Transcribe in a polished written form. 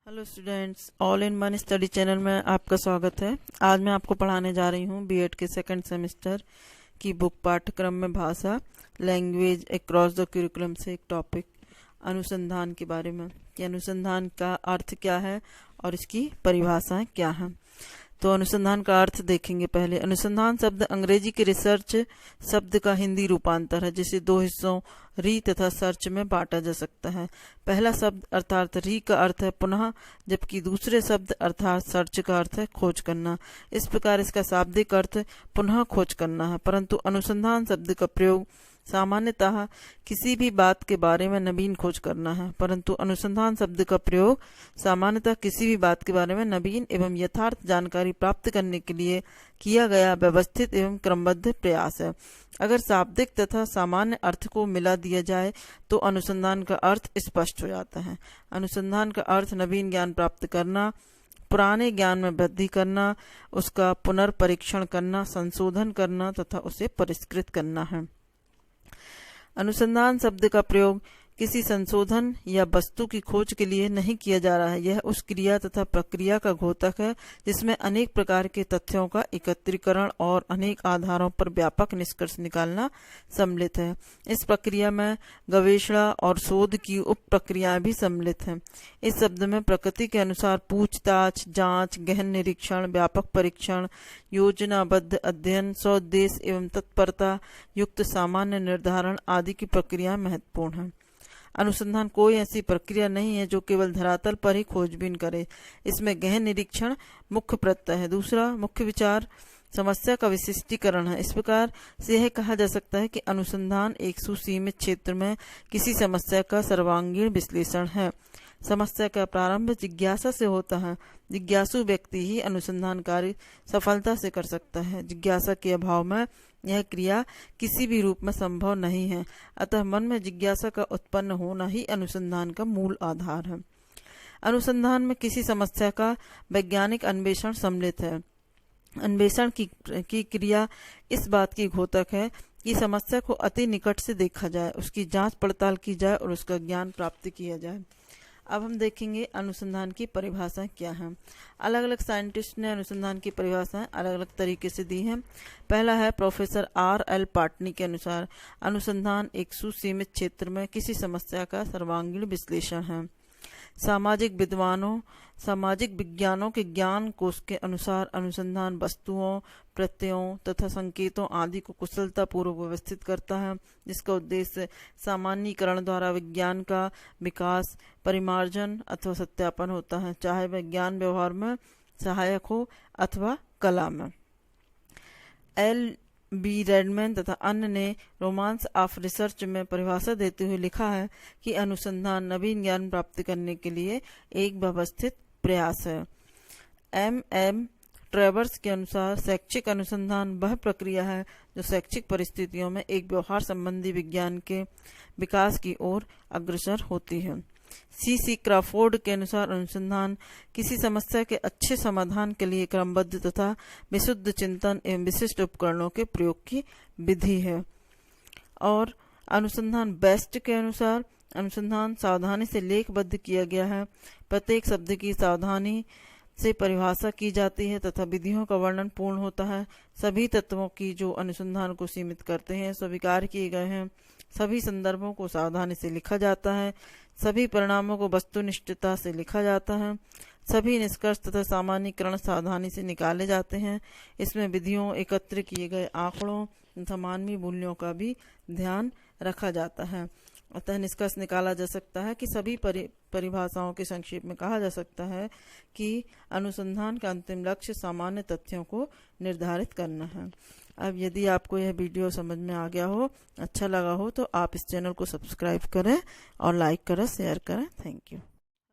Hello students, all in one study channel में आपका स्वागत है। आज मैं आपको पढ़ाने जा रही हूँ बीएड के सेकंड सेमेस्टर की बुक पाठ्यक्रम में भाषा लैंग्वेज अक्रॉस द करिकुलम से एक टॉपिक अनुसंधान के बारे में कि अनुसंधान का अर्थ क्या है और इसकी परिभाषाएं क्या हैं। तो अनुसंधान का अर्थ देखेंगे। पहले अनुसंधान शब्द अंग्रेजी के रिसर्च शब्द का हिंदी रूपांतर है, जिसे दो हिस्सों री तथा सर्च में बांटा जा सकता है। पहला शब्द अर्थात री का अर्थ है पुनः, जबकि दूसरे शब्द अर्थात सर्च का अर्थ है खोज करना। इस प्रकार इसका शाब्दिक अर्थ पुनः खोज करना है, परंतु अनुसंधान शब्द का प्रयोग सामान्यतः किसी भी बात के बारे में नवीन खोज करना है। परंतु अनुसंधान शब्द का प्रयोग सामान्यतः किसी भी बात के बारे में नवीन एवं यथार्थ जानकारी प्राप्त करने के लिए किया गया व्यवस्थित एवं क्रमबद्ध प्रयास है। अगर शाब्दिक तथा सामान्य अर्थ को मिला दिया जाए तो अनुसंधान का अर्थ स्पष्ट हो जाता है। अनुसंधान का अर्थ नवीन ज्ञान प्राप्त करना, पुराने ज्ञान में वृद्धि करना, उसका पुनर्परीक्षण करना, संशोधन करना तथा उसे परिष्कृत करना है। अनुसंधान शब्द का प्रयोग किसी संशोधन या वस्तु की खोज के लिए नहीं किया जा रहा है। यह उस क्रिया तथा प्रक्रिया का घोतक है जिसमें अनेक प्रकार के तथ्यों का एकत्रीकरण और अनेक आधारों पर व्यापक निष्कर्ष निकालना सम्मिलित है। इस प्रक्रिया में गवेषणा और शोध की उप प्रक्रियाएं भी सम्मिलित हैं। इस शब्द में प्रकृति के अनुसार पूछताछ, जांच, गहन निरीक्षण, व्यापक परीक्षण, योजनाबद्ध अध्ययन, स्वउद्देश्य एवं तत्परता युक्त सामान्य निर्धारण आदि की प्रक्रिया महत्वपूर्ण है। अनुसंधान कोई ऐसी प्रक्रिया नहीं है जो केवल धरातल पर ही खोजबीन करे। इसमें गहन निरीक्षण मुख्य प्रत्यय है। दूसरा मुख्य विचार समस्या का विशिष्टीकरण है। इस प्रकार से यह कहा जा सकता है कि अनुसंधान एक सुसीमित क्षेत्र में किसी समस्या का सर्वांगीण विश्लेषण है। समस्या का प्रारंभ जिज्ञासा से होता है। जिज्ञासु व्यक्ति ही अनुसंधान कार्य सफलता से कर सकता है। जिज्ञासा के अभाव में यह क्रिया किसी भी रूप में संभव नहीं है। अतः मन में जिज्ञासा का उत्पन्न होना ही अनुसंधान का मूल आधार है। अनुसंधान में किसी समस्या का वैज्ञानिक अन्वेषण सम्मिलित है। अन्वेषण की क्रिया इस बात की घोतक है कि समस्या को अति निकट से देखा जाए, उसकी जांच पड़ताल की जाए और उसका ज्ञान प्राप्त किया जाए। अब हम देखेंगे अनुसंधान की परिभाषाएं क्या हैं। अलग अलग साइंटिस्ट ने अनुसंधान की परिभाषाएं अलग अलग तरीके से दी हैं। पहला है प्रोफेसर R.L. पाटनी के अनुसार अनुसंधान एक सुसीमित क्षेत्र में किसी समस्या का सर्वांगीण विश्लेषण है। सामाजिक विज्ञानों के ज्ञान कोश के अनुसार अनुसंधान वस्तुओं, प्रत्ययों तथा संकेतों आदि को कुशलता पूर्वक व्यवस्थित करता है, जिसका उद्देश्य सामान्यीकरण द्वारा विज्ञान का विकास, परिमार्जन अथवा सत्यापन होता है, चाहे वह ज्ञान व्यवहार में सहायक हो अथवा कला में। L.B. रेडमैन तथा अन्य ने रोमांस ऑफ रिसर्च में परिभाषा देते हुए लिखा है कि अनुसंधान नवीन ज्ञान प्राप्त करने के लिए एक व्यवस्थित प्रयास है। M.M. ट्रेवर्स के अनुसार शैक्षिक अनुसंधान वह प्रक्रिया है जो शैक्षिक परिस्थितियों में एक व्यवहार संबंधी विज्ञान के विकास की ओर अग्रसर होती है। C.C. क्रॉफोर्ड के अनुसार अनुसंधान किसी समस्या के अच्छे समाधान के लिए क्रमबद्ध तथा विशुद्ध चिंतन एवं विशिष्ट उपकरणों के प्रयोग की विधि है। और अनुसंधान बेस्ट के अनुसार अनुसंधान सावधानी से लेखबद्ध किया गया है। प्रत्येक शब्द की सावधानी से परिभाषा की जाती है तथा विधियों का वर्णन पूर्ण होता है। सभी तत्वों की जो अनुसंधान को सीमित करते हैं स्वीकार किए गए हैं। सभी संदर्भों को सावधानी से लिखा जाता है। सभी परिणामों को वस्तुनिष्ठता से लिखा जाता है। सभी निष्कर्ष तथा सामान्यीकरण सावधानी से निकाले जाते हैं। इसमें विधियों, एकत्र किए गए आंकड़ों तथा मानवीय मूल्यों का भी ध्यान रखा जाता है। अतः निष्कर्ष निकाला जा सकता है कि सभी परिभाषाओं के संक्षेप में कहा जा सकता है कि अनुसंधान का अंतिम लक्ष्य सामान्य तथ्यों को निर्धारित करना है। अब यदि आपको यह वीडियो समझ में आ गया हो, अच्छा लगा हो, तो आप इस चैनल को सब्सक्राइब करें और लाइक करें, शेयर करें। Thank you.